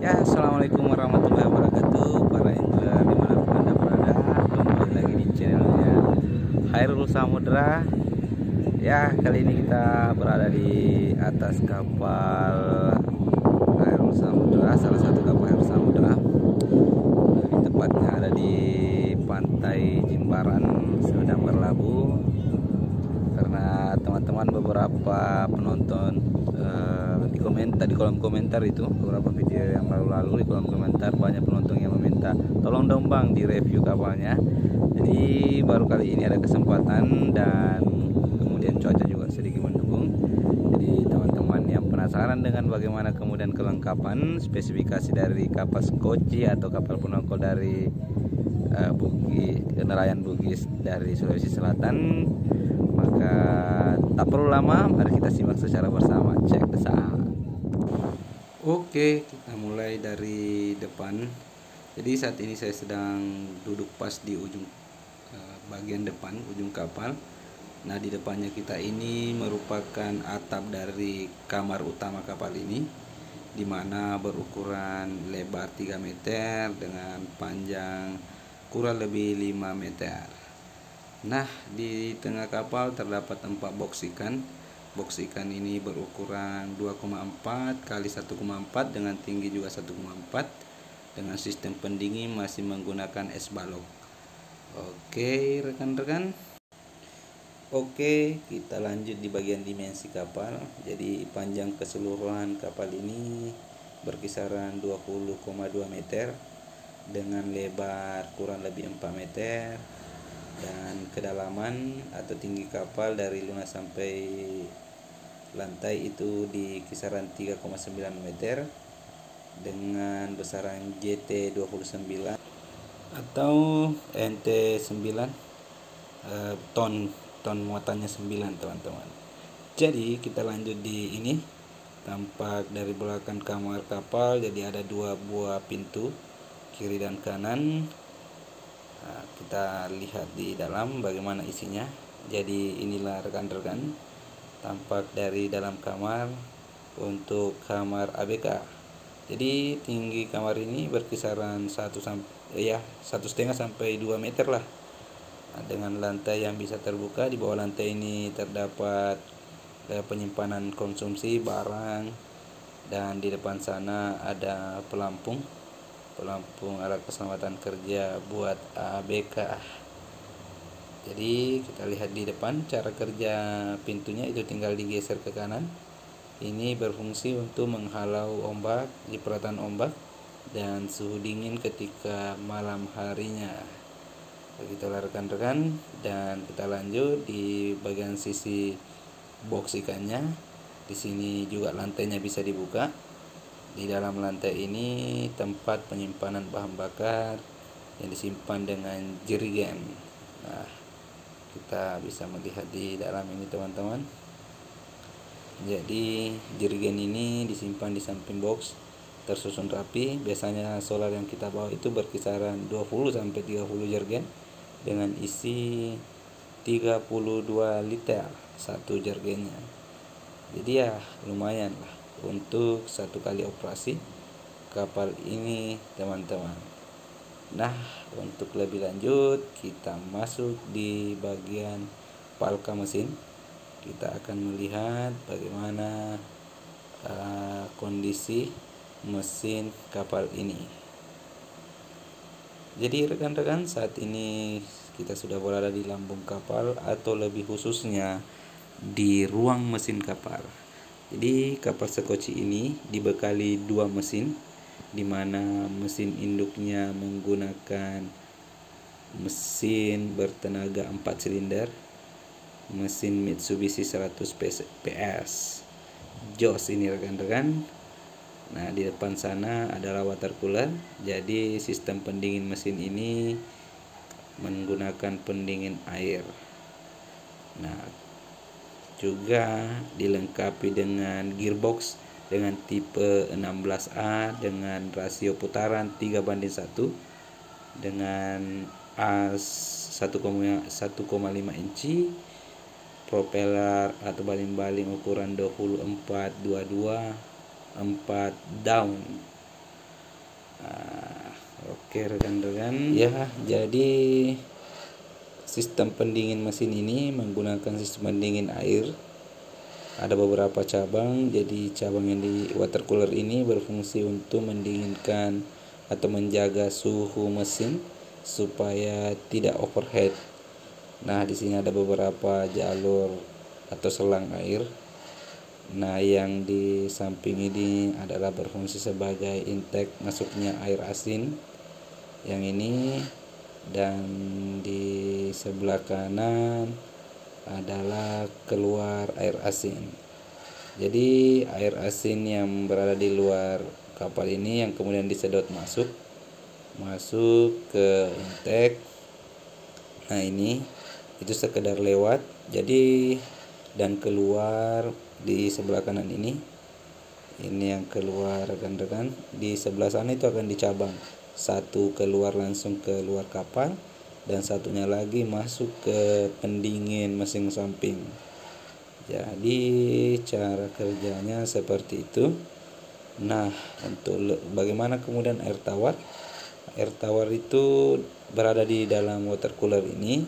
Ya, assalamualaikum warahmatullahi wabarakatuh, para angler dimanapun anda berada. Kembali lagi di channelnya Khairul Samudra. Ya, kali ini kita berada di atas kapal Khairul Samudra, salah satu kapal Khairul Samudra. Lebih tepatnya ada di pantai Jimbaran, sedang berlabuh. Karena teman-teman beberapa penonton di kolom komentar itu beberapa video yang lalu di kolom komentar banyak penonton yang meminta tolong dong bang di review kapalnya. Jadi baru kali ini ada kesempatan dan kemudian cuaca juga sedikit mendukung. Jadi teman-teman yang penasaran dengan bagaimana kemudian kelengkapan spesifikasi dari kapal skoci atau kapal penongkol dari nelayan Bugis dari Sulawesi Selatan, maka tak perlu lama, mari kita simak secara bersama. Cek this out. Oke, kita mulai dari depan. Jadi saat ini saya sedang duduk pas di ujung bagian depan ujung kapal. Nah, di depannya kita ini merupakan atap dari kamar utama kapal ini, di mana berukuran lebar 3 meter dengan panjang kurang lebih 5 meter. Nah, di tengah kapal terdapat 4 box ikan. Box ikan ini berukuran 2,4 kali 1,4 dengan tinggi juga 1,4 dengan sistem pendingin masih menggunakan es balok. Oke, rekan-rekan. Oke, kita lanjut di bagian dimensi kapal. Jadi panjang keseluruhan kapal ini berkisaran 20,2 meter dengan lebar kurang lebih 4 meter, dan kedalaman atau tinggi kapal dari lunas sampai lantai itu di kisaran 3,9 meter dengan besaran JT29 atau NT9, ton muatannya 9, teman-teman. Jadi kita lanjut di ini. Tampak dari belakang kamar kapal, jadi ada 2 buah pintu kiri dan kanan. Nah, kita lihat di dalam bagaimana isinya. Jadi inilah rekan-rekan tampak dari dalam kamar untuk kamar ABK. Jadi tinggi kamar ini berkisaran 1,5 sampai 2 meter lah. Nah, dengan lantai yang bisa terbuka. Di bawah lantai ini terdapat penyimpanan konsumsi barang, dan di depan sana ada pelampung alat keselamatan kerja buat ABK. Jadi kita lihat di depan cara kerja pintunya, itu tinggal digeser ke kanan. Ini berfungsi untuk menghalau ombak, cipratan ombak dan suhu dingin ketika malam harinya. Begitulah rekan-rekan, dan kita lanjut di bagian sisi box ikannya. Di sini juga lantainya bisa dibuka. Di dalam lantai ini tempat penyimpanan bahan bakar yang disimpan dengan jerigen. Nah, kita bisa melihat di dalam ini, teman-teman. Jadi jerigen ini disimpan di samping box, tersusun rapi. Biasanya solar yang kita bawa itu berkisaran 20 sampai 30 jerigen dengan isi 32 liter satu jerigennya. Jadi ya lumayan lah untuk satu kali operasi kapal ini, teman-teman. Nah, untuk lebih lanjut kita masuk di bagian palka mesin. Kita akan melihat bagaimana kondisi mesin kapal ini. Jadi rekan-rekan, saat ini kita sudah berada di lambung kapal, atau lebih khususnya di ruang mesin kapal. Jadi kapal skoci ini dibekali 2 mesin, di mana mesin induknya menggunakan mesin bertenaga 4 silinder, mesin Mitsubishi 100 PS. Jos ini rekan-rekan. Nah, di depan sana adalah water cooler. Jadi sistem pendingin mesin ini menggunakan pendingin air. Nah, juga dilengkapi dengan gearbox dengan tipe 16A dengan rasio putaran 3:1 dengan as 1,5 inci, propeller atau baling-baling ukuran 24-22 4 down. Oke rekan-rekan, ya jadi sistem pendingin mesin ini menggunakan sistem pendingin air. Ada beberapa cabang, jadi cabang yang di water cooler ini berfungsi untuk mendinginkan atau menjaga suhu mesin supaya tidak overheat. Nah, di sini ada beberapa jalur atau selang air. Nah, yang di samping ini adalah berfungsi sebagai intake masuknya air asin. Yang ini, dan di sebelah kanan adalah keluar air asin. Jadi air asin yang berada di luar kapal ini yang kemudian disedot masuk ke intake. Nah, ini itu sekedar lewat, jadi dan keluar di sebelah kanan ini yang keluar rekan-rekan. Di sebelah sana itu akan dicabang, satu keluar langsung ke luar kapal dan satunya lagi masuk ke pendingin mesin samping. Jadi cara kerjanya seperti itu. Nah, untuk bagaimana kemudian air tawar? Air tawar itu berada di dalam water cooler ini,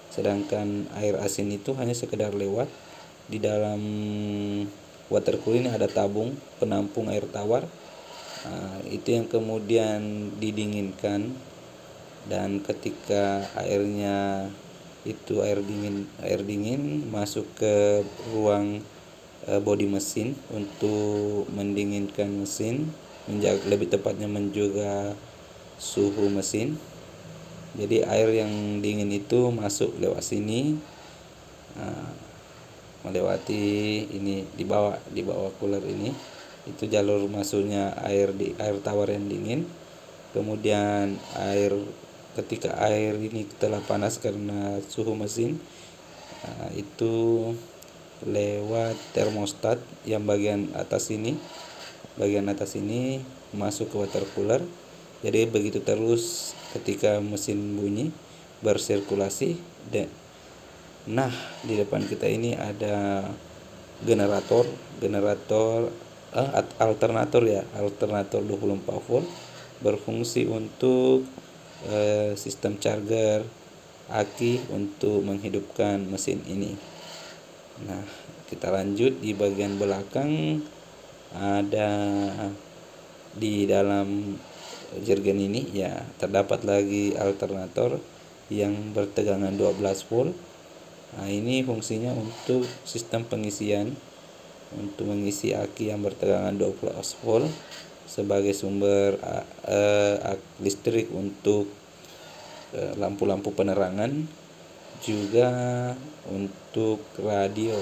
sedangkan air asin itu hanya sekedar lewat. Di dalam water cooler ini ada tabung penampung air tawar. Nah, itu yang kemudian didinginkan, dan ketika airnya itu air dingin masuk ke ruang bodi mesin untuk mendinginkan mesin, lebih tepatnya menjaga suhu mesin. Jadi air yang dingin itu masuk lewat sini, melewati ini di bawah cooler ini, itu jalur masuknya air tawar yang dingin. Kemudian ketika air ini telah panas karena suhu mesin, itu lewat termostat yang bagian atas ini masuk ke water cooler. Jadi begitu terus ketika mesin bunyi bersirkulasi. Nah, di depan kita ini ada alternator 24 volt berfungsi untuk sistem charger aki untuk menghidupkan mesin ini. Nah, kita lanjut di bagian belakang. Ada di dalam jergen ini ya terdapat lagi alternator yang bertegangan 12 volt. Nah, ini fungsinya untuk sistem pengisian, untuk mengisi aki yang bertegangan 12 volt sebagai sumber listrik untuk lampu-lampu penerangan, juga untuk radio.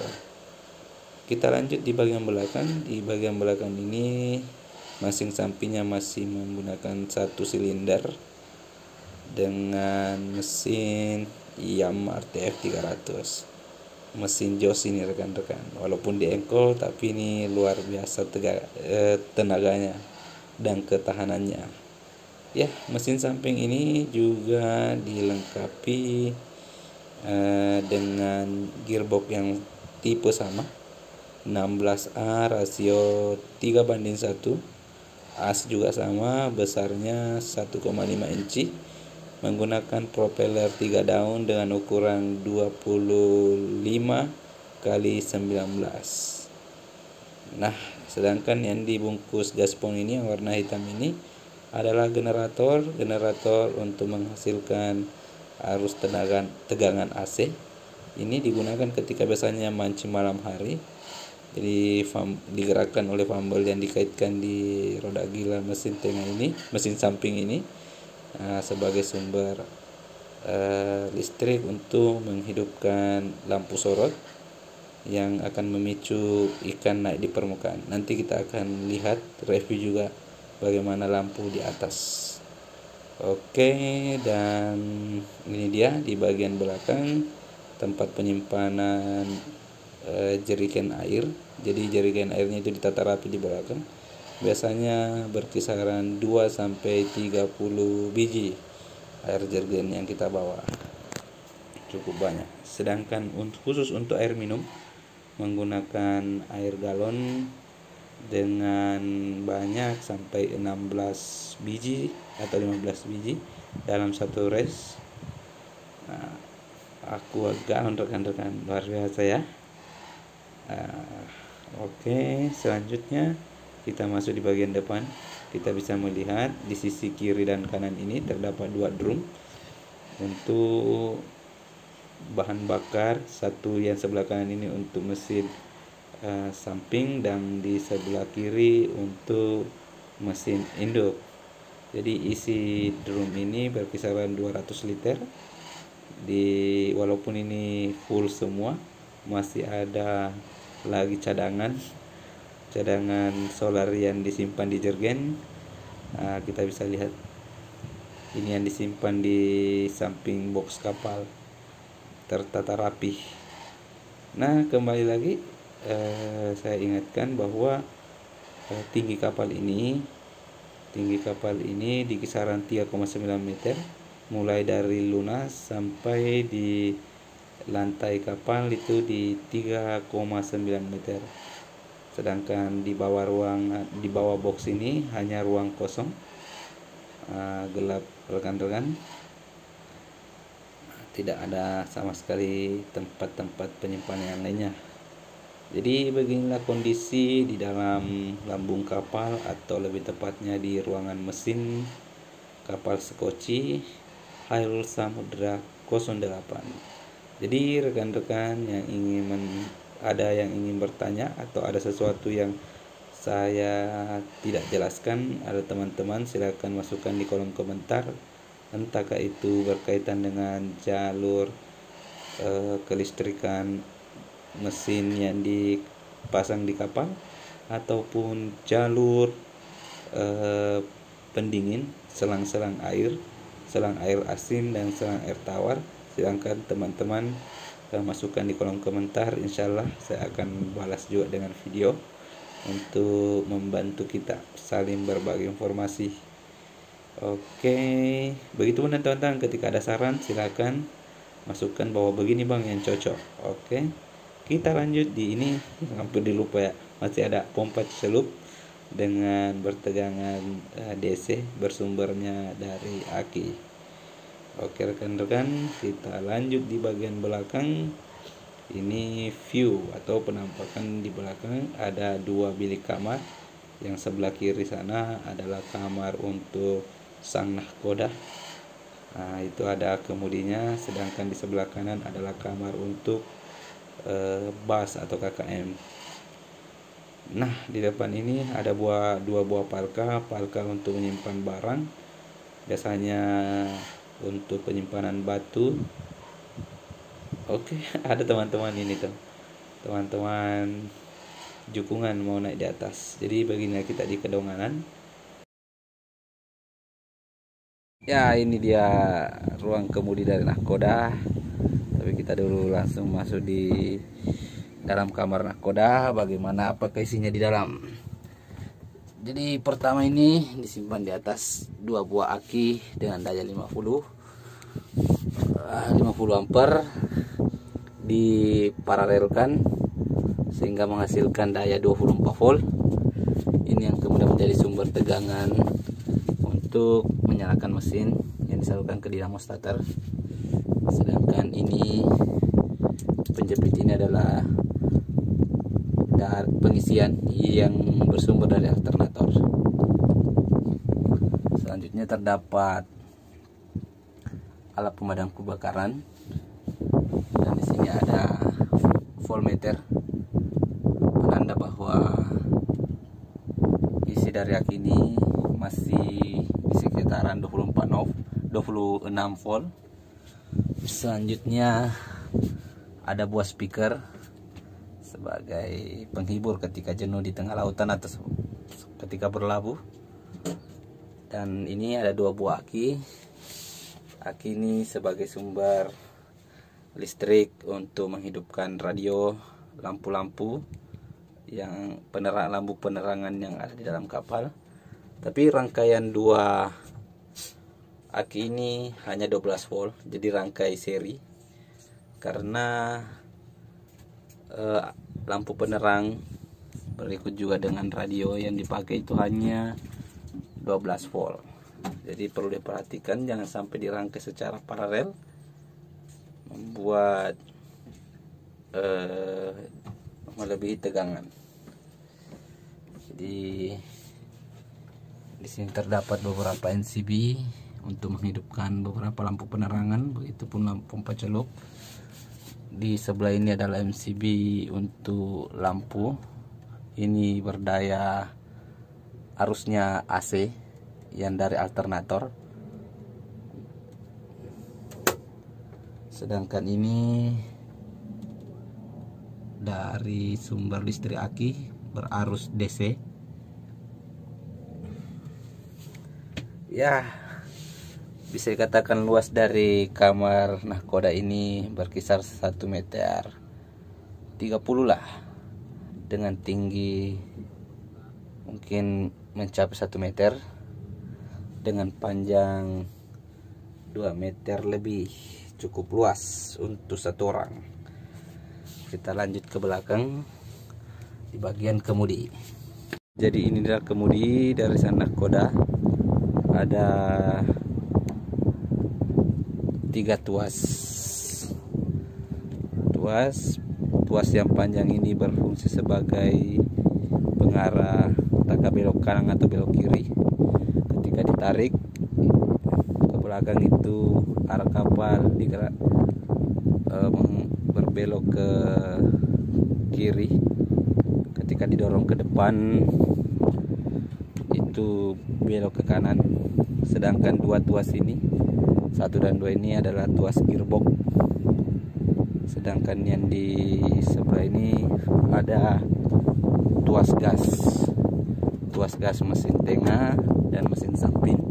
Kita lanjut di bagian belakang. Di bagian belakang ini mesin sampingnya masih menggunakan satu silinder dengan mesin Yamaha RTF 300. Mesin Jos ini rekan-rekan, walaupun di engkol tapi ini luar biasa tenaganya dan ketahanannya. Ya, mesin samping ini juga dilengkapi dengan gearbox yang tipe sama, 16A rasio 3:1. As juga sama, besarnya 1,5 inci, menggunakan propeller 3 daun dengan ukuran 25 kali 19. Nah, sedangkan yang dibungkus gaspong ini yang warna hitam ini adalah generator untuk menghasilkan arus tegangan AC. Ini digunakan ketika biasanya mancing malam hari. Jadi digerakkan oleh fumble yang dikaitkan di roda gila mesin samping ini sebagai sumber listrik untuk menghidupkan lampu sorot yang akan memicu ikan naik di permukaan. Nanti kita akan lihat review juga bagaimana lampu di atas. Oke, dan ini dia di bagian belakang tempat penyimpanan jerigen air. Jadi jerigen airnya itu ditata rapi di belakang. Biasanya berkisaran 2 sampai 30 biji air jerigen yang kita bawa. Cukup banyak. Sedangkan khusus untuk air minum menggunakan air galon dengan banyak sampai 16 biji atau 15 biji dalam satu race. Nah, aku agak rekan-rekan luar biasa ya. Oke, selanjutnya kita masuk di bagian depan. Kita bisa melihat di sisi kiri dan kanan ini terdapat dua drum untuk bahan bakar. Satu yang sebelah kanan ini untuk mesin samping dan di sebelah kiri untuk mesin induk. Jadi isi drum ini berkisaran 200 liter. Walaupun ini full semua, masih ada lagi cadangan solar yang disimpan di jergen. Kita bisa lihat ini yang disimpan di samping box kapal, tertata rapi. Nah, kembali lagi saya ingatkan bahwa tinggi kapal ini di kisaran 3,9 meter, mulai dari lunas sampai di lantai kapal itu di 3,9 meter. Sedangkan di bawah box ini hanya ruang kosong, gelap rekan-rekan. Tidak ada sama sekali tempat-tempat penyimpanan yang lainnya. Jadi beginilah kondisi di dalam lambung kapal, atau lebih tepatnya di ruangan mesin kapal Sekoci Hairul Samudra 08. Jadi rekan-rekan yang ingin bertanya atau ada sesuatu yang saya tidak jelaskan, ada teman-teman silakan masukkan di kolom komentar, entahkah itu berkaitan dengan jalur kelistrikan mesin yang dipasang di kapal, ataupun jalur pendingin selang air asin dan selang air tawar. Silahkan teman-teman masukkan di kolom komentar. Insyaallah saya akan balas juga dengan video untuk membantu kita saling berbagi informasi. Oke, begitu pun teman-teman, ketika ada saran silakan masukkan bahwa begini bang yang cocok. Oke, kita lanjut di ini. Hampir dilupa ya, masih ada pompa celup dengan bertegangan DC, bersumbernya dari aki. Oke rekan-rekan, kita lanjut di bagian belakang. Ini view atau penampakan di belakang. Ada dua bilik kamar. Yang sebelah kiri sana adalah kamar untuk sang nahkoda. Nah, itu ada kemudinya. Sedangkan di sebelah kanan adalah kamar untuk bas atau KKM. Nah, di depan ini ada dua buah palka untuk menyimpan barang. Biasanya untuk penyimpanan batu. Oke, ada teman-teman ini tuh. Teman-teman jukungan mau naik di atas. Jadi begini kita di kedonganan. Ya, ini dia ruang kemudi dari nahkoda. Tapi kita dulu langsung masuk di dalam kamar nahkoda. Bagaimana apakah isinya di dalam? Jadi pertama ini disimpan di atas dua buah aki dengan daya 50 ampere, diparalelkan sehingga menghasilkan daya 24 volt. Ini yang kemudian menjadi sumber tegangan untuk menyalakan mesin yang disalurkan ke dinamo starter. Sedangkan ini penjepit ini adalah pengisian yang bersumber dari alternator. Selanjutnya terdapat alat pemadam kebakaran, dan di sini ada voltmeter, penanda bahwa isi dari aki ini masih di sekitaran 26 volt. Selanjutnya ada buah speaker sebagai penghibur ketika jenuh di tengah lautan atau ketika berlabuh. Dan ini ada dua buah aki. Aki ini sebagai sumber listrik untuk menghidupkan radio, lampu-lampu yang lampu penerangan yang ada di dalam kapal. Tapi rangkaian dua aki ini hanya 12 volt, jadi rangkai seri, karena lampu penerang Berikut juga dengan radio yang dipakai itu hanya 12 volt. Jadi perlu diperhatikan jangan sampai dirangkai secara paralel membuat melebihi tegangan. Jadi di sini terdapat beberapa NCB untuk menghidupkan beberapa lampu penerangan, begitupun lampu pompa celup. Di sebelah ini adalah MCB untuk lampu. Ini berdaya arusnya AC yang dari alternator. Sedangkan ini dari sumber listrik aki berarus DC. Ya, bisa dikatakan luas dari kamar nahkoda ini berkisar 1 meter 30 lah, dengan tinggi mungkin mencapai 1 meter, dengan panjang 2 meter lebih. Cukup luas untuk satu orang. Kita lanjut ke belakang di bagian kemudi. Jadi ini adalah kemudi dari sana nahkoda. Ada 3 tuas yang panjang ini berfungsi sebagai pengarah taka belok kanan atau belok kiri. Ketika ditarik ke belakang itu arah kapal digerak berbelok ke kiri. Ketika didorong ke depan itu belok ke kanan. Sedangkan 2 tuas ini, 1 dan 2 ini adalah tuas gearbox. Sedangkan yang di sebelah ini ada tuas gas mesin tengah dan mesin samping.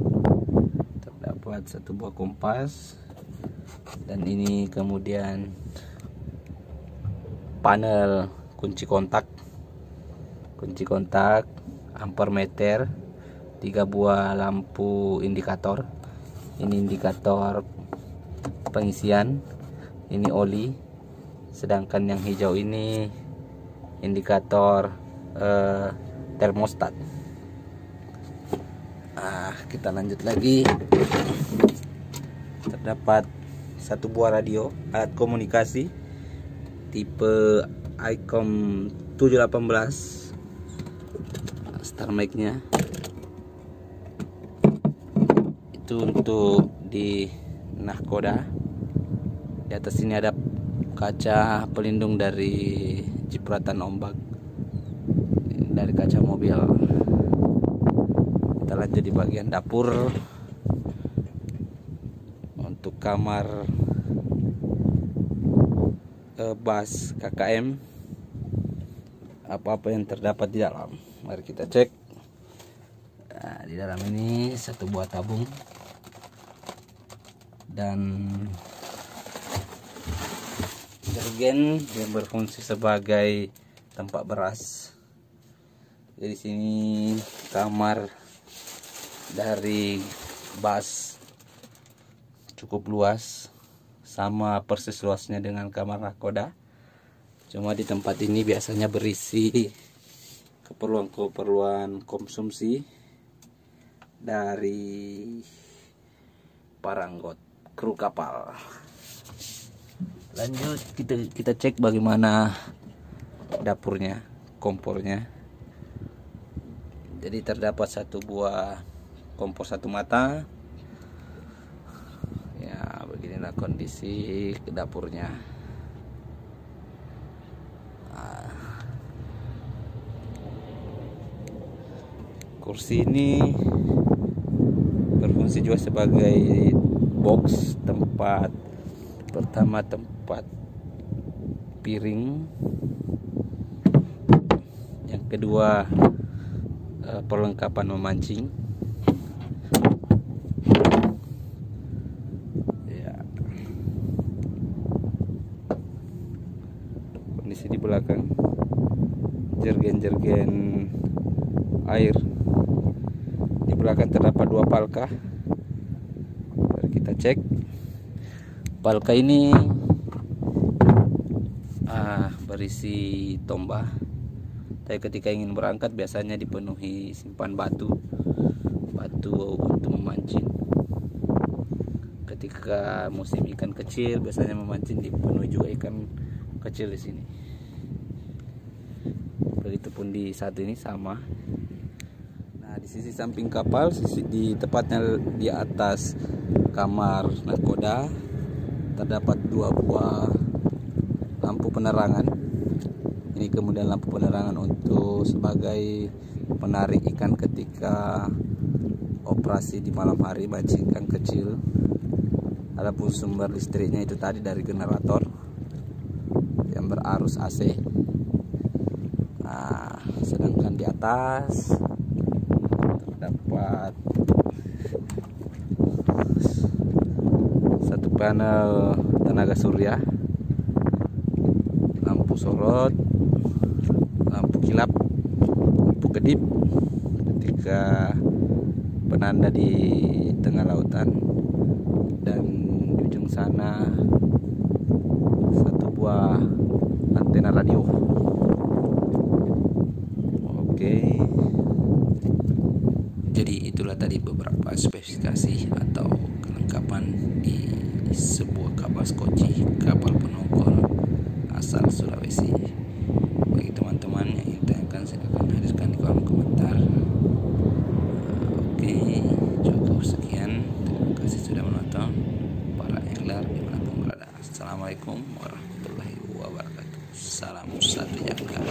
Terdapat 1 buah kompas, dan ini kemudian panel kunci kontak ampermeter, 3 buah lampu indikator. Ini indikator pengisian, ini oli. Sedangkan yang hijau ini indikator termostat. Kita lanjut lagi. Terdapat 1 buah radio, alat komunikasi tipe ICOM 718. Star mic-nya itu untuk di nahkoda. Di atas ini ada kaca pelindung dari cipratan ombak dari kaca mobil. Kita lanjut di bagian dapur. Untuk kamar bus KKM, apa-apa yang terdapat di dalam, mari kita cek. Nah, di dalam ini 1 buah tabung dan jergen yang berfungsi sebagai tempat beras. Jadi sini kamar dari bus cukup luas, sama persis luasnya dengan kamar nahkoda. Cuma di tempat ini biasanya berisi keperluan konsumsi dari para anggota kru kapal. Lanjut kita cek bagaimana dapurnya, kompornya. Jadi terdapat 1 buah kompor 1 mata. Ya, beginilah kondisi dapurnya. Kursi ini berfungsi juga sebagai box tempat piring. Yang kedua perlengkapan memancing. Ya. Kondisi di belakang jergen air. Di belakang terdapat 2 palka. Mari kita cek. Palka ini berisi tombak Tapi ketika ingin berangkat biasanya dipenuhi simpan batu untuk memancing. Ketika musim ikan kecil biasanya memancing dipenuhi juga ikan kecil di sini. Begitupun di saat ini sama. Nah, di sisi samping kapal, di tepatnya di atas kamar nakoda, terdapat 2 buah lampu penerangan. Ini kemudian lampu penerangan untuk sebagai penarik ikan ketika operasi di malam hari mancing ikan kecil. Adapun sumber listriknya itu tadi dari generator yang berarus AC. Nah, sedangkan di atas terdapat satu panel tenaga surya, lampu sorot, lampu kilap, lampu kedip ketika penanda di tengah lautan, dan di ujung sana satu buah antena radio. Oke, jadi itulah tadi beberapa spesifikasi atau kelengkapan di sebuah kapal skoci, kapal penongkol asal Sulawesi. Bagi teman-teman yang ingin ditanyakan, saya akan hadirkan di kolom komentar. Oke, cukup sekian. Terima kasih sudah menonton. Para angler dimanapun berada, assalamualaikum warahmatullahi wabarakatuh. Salam satu jangkar.